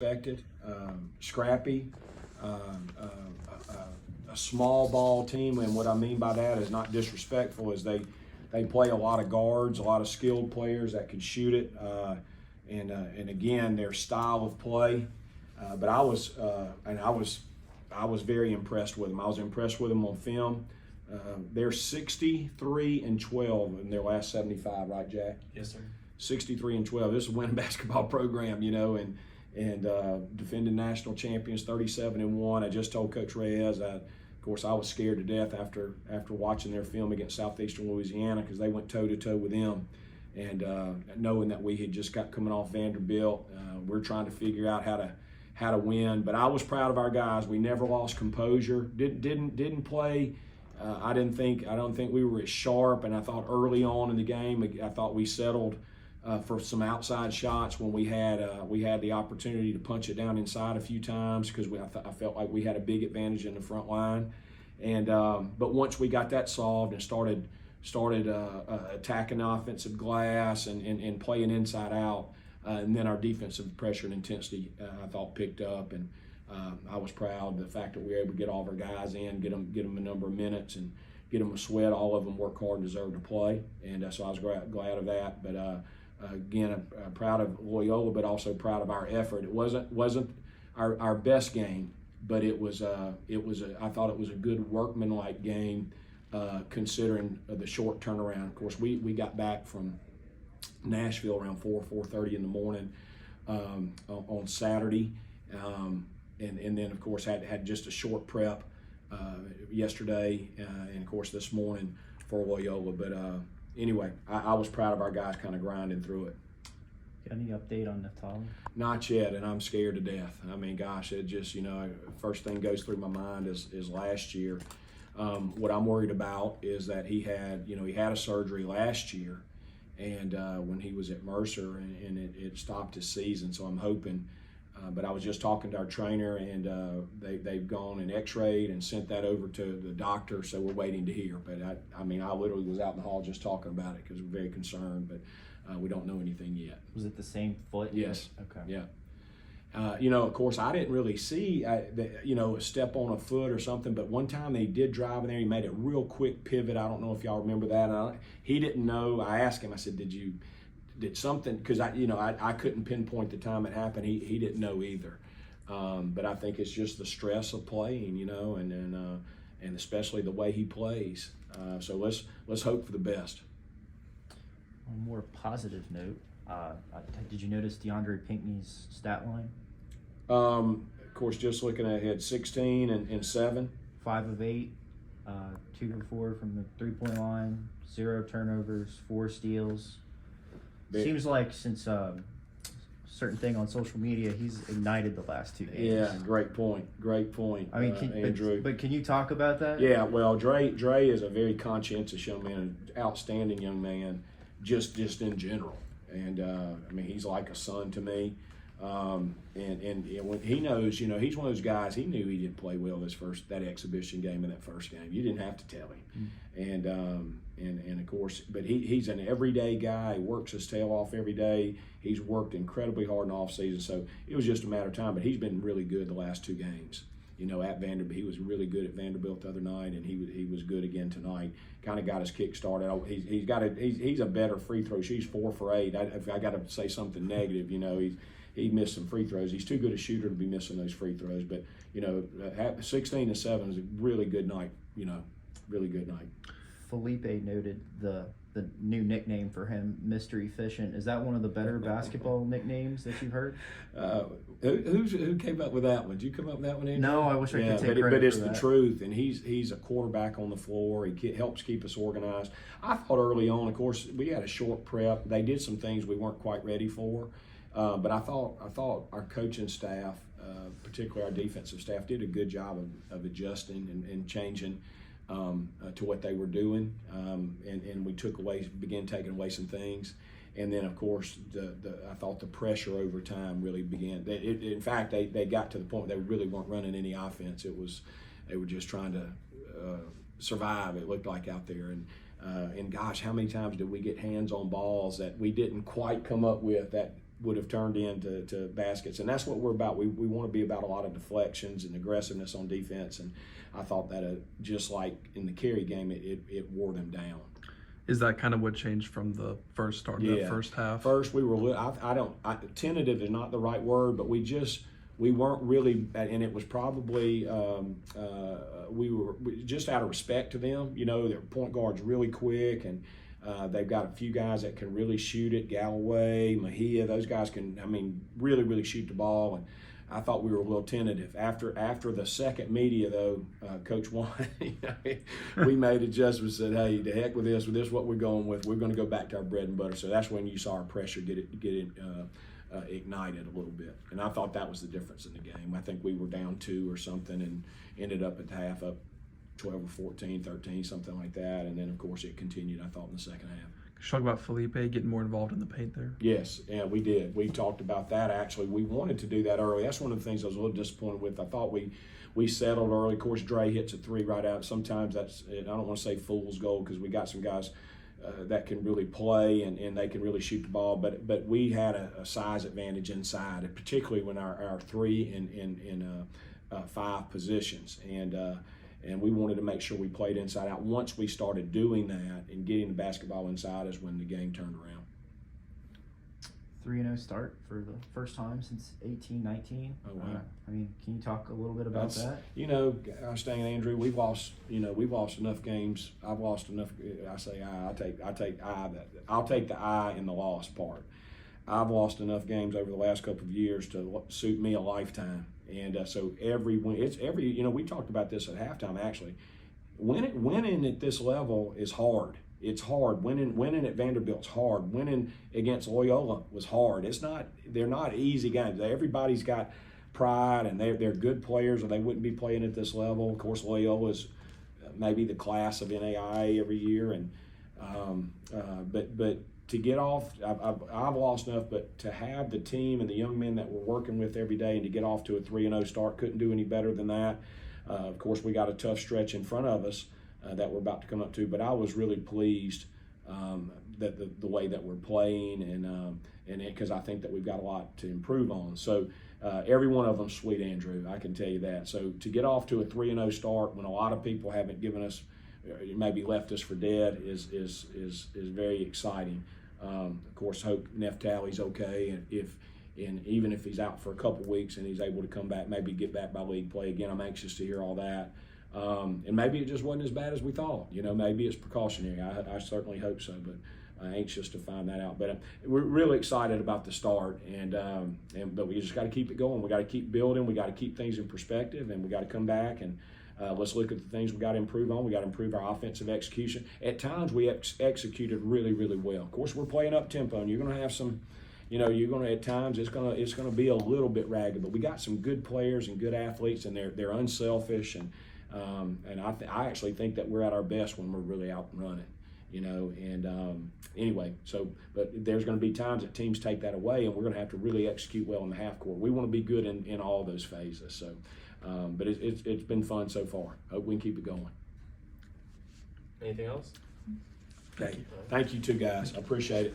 Expected, scrappy, a small ball team, and what I mean by that is not disrespectful. Is they play a lot of guards, a lot of skilled players that can shoot it, and again their style of play. But I was very impressed with them. I was impressed with them on film. They're 63-12 in their last 75, right, Jack? Yes, sir. 63-12. This is a winning basketball program, and defending national champions, 37-1. I just told Coach Reyes, of course, I was scared to death after watching their film against Southeastern Louisiana because they went toe-to-toe with them. And knowing that we had just got coming off Vanderbilt, we're trying to figure out how to win. But I was proud of our guys. We never lost composure. Didn't play. I don't think we were as sharp. And I thought early on in the game, I thought we settled for some outside shots when we had the opportunity to punch it down inside a few times because I felt like we had a big advantage in the front line. And but once we got that solved and started attacking the offensive glass and playing inside out, and then our defensive pressure and intensity I thought picked up, and I was proud of the fact that we were able to get all of our guys in, get them a number of minutes and get them a sweat. All of them work hard and deserve to play, and so I was glad of that. But again, I'm proud of Loyola, but also proud of our effort. It wasn't our best game, but I thought it was a good workmanlike game, considering the short turnaround. Of course, we got back from Nashville around 4:30 in the morning on Saturday, and then of course had just a short prep yesterday, and of course this morning for Loyola. But anyway, I was proud of our guys kind of grinding through it. Got any update on Naftali? Not yet, and I'm scared to death. I mean, gosh, it just, first thing goes through my mind is last year. What I'm worried about is that he had a surgery last year, and when he was at Mercer, and it stopped his season. So I'm hoping. But I was just talking to our trainer, and they've gone and x-rayed and sent that over to the doctor, so we're waiting to hear. But I literally was out in the hall just talking about it because we're very concerned, but we don't know anything yet. Was it the same foot? Yes. Okay. Yeah. Of course, I didn't really see, a step on a foot or something, but one time he did drive in there. He made a real quick pivot. I don't know if y'all remember that. He didn't know. I asked him, I said, did something, because I couldn't pinpoint the time it happened. He didn't know either, but I think it's just the stress of playing, and especially the way he plays. So let's hope for the best. On a more positive note, did you notice DeAndre Pinckney's stat line? Of course, just looking ahead, 16 and 7. 5 of 8, 2 of 4 from the three-point line, 0 turnovers, 4 steals. Seems like since certain thing on social media, he's ignited the last 2 games. Yeah, great point. I mean, Andrew. But can you talk about that? Yeah, well, Dre is a very conscientious young man, an outstanding young man, just in general. And he's like a son to me. And when he knows, he's one of those guys. He knew he didn't play well that exhibition game in that first game. You didn't have to tell him. And of course, but he's an everyday guy. He works his tail off every day. He's worked incredibly hard in the off season. So it was just a matter of time. But he's been really good the last 2 games. At Vanderbilt, he was really good at Vanderbilt the other night, and he was good again tonight. Kind of got his kick started. He's a better free throw. She's 4 for 8. If I got to say something negative, he missed some free throws. He's too good a shooter to be missing those free throws. But 16 and 7 is a really good night. Really good night. Felipe noted the new nickname for him, Mr. Efficient. Is that one of the better basketball nicknames that you've heard? Who came up with that one? Did you come up with that one, Andrew? No, I wish I could take credit but it's for the that. truth, and he's a quarterback on the floor. He helps keep us organized. I thought early on, of course, we had a short prep. They did some things we weren't quite ready for, but I thought our coaching staff, particularly our defensive staff, did a good job of adjusting and changing to what they were doing, and we began taking away some things, and then of course I thought the pressure over time really began. In fact, they got to the point they really weren't running any offense. They were just trying to survive. It looked like out there, and gosh, how many times did we get hands on balls that we didn't quite come up with that would have turned into baskets, and that's what we're about. We want to be about a lot of deflections and aggressiveness on defense, and I thought that just like in the carry game, it wore them down. Is that kind of what changed from the first start, that first half? First, we were. Tentative is not the right word, but we weren't really, and it was probably we were just out of respect to them. You know, their point guard's really quick, and they've got a few guys that can really shoot it. Galloway, Mejia, those guys can, really, really shoot the ball. And I thought we were a little tentative. After the second media, though, Coach won. We made adjustments, said, hey, to heck with this what we're going with. We're going to go back to our bread and butter. So that's when you saw our pressure get ignited a little bit. And I thought that was the difference in the game. I think we were down 2 or something and ended up at the half up 12 or 14, 13, something like that. And then, of course, it continued, I thought, in the second half. Could you talk about Felipe getting more involved in the paint there? Yes, yeah, we did. We talked about that, actually. We wanted to do that early. That's one of the things I was a little disappointed with. I thought we settled early. Of course, Dre hits a 3 right out. Sometimes that's, I don't want to say fool's gold because we got some guys that can really play and they can really shoot the ball. But we had a size advantage inside, and particularly when our 3 in 5 positions. And we wanted to make sure we played inside out. Once we started doing that and getting the basketball inside is when the game turned around. 3-0 start for the first time since 18-19. Oh, wow. Can you talk a little bit about that? You know, I was saying, Andrew, we've lost enough games. I've lost enough. I say I'll take the I in the loss part. I've lost enough games over the last couple of years to suit me a lifetime. And so we talked about this at halftime, actually. Winning at this level is hard. It's hard. Winning at Vanderbilt's hard. Winning against Loyola was hard. They're not easy games. Everybody's got pride, and they're good players, or they wouldn't be playing at this level. Of course, Loyola's maybe the class of NAIA every year, and but to get off, I've lost enough, but to have the team and the young men that we're working with every day and to get off to a 3-0 start, couldn't do any better than that. Of course, we got a tough stretch in front of us that we're about to come up to, but I was really pleased that the way that we're playing and because I think that we've got a lot to improve on. So every one of them, sweet Andrew, I can tell you that. So to get off to a 3-0 start when a lot of people haven't given us, maybe left us for dead, is very exciting. Of course, hope Neftali's okay, and even if he's out for a couple weeks and he's able to come back, maybe get back by league play again. I'm anxious to hear all that. And maybe it just wasn't as bad as we thought. Maybe it's precautionary. I certainly hope so, but anxious to find that out. But we're really excited about the start, but we just got to keep it going. We got to keep building. We got to keep things in perspective, and we got to come back and let's look at the things we got to improve on. We got to improve our offensive execution. At times, we executed really, really well. Of course, we're playing up tempo, and you're going to have some. At times it's gonna be a little bit ragged, but we got some good players and good athletes, and they're unselfish, and I actually think that we're at our best when we're really out and running, anyway. So, but there's going to be times that teams take that away, and we're going to have to really execute well in the half court. We want to be good in all those phases. So, but it's been fun so far. Hope we can keep it going. Anything else? Okay. Thank you too, guys. I appreciate it.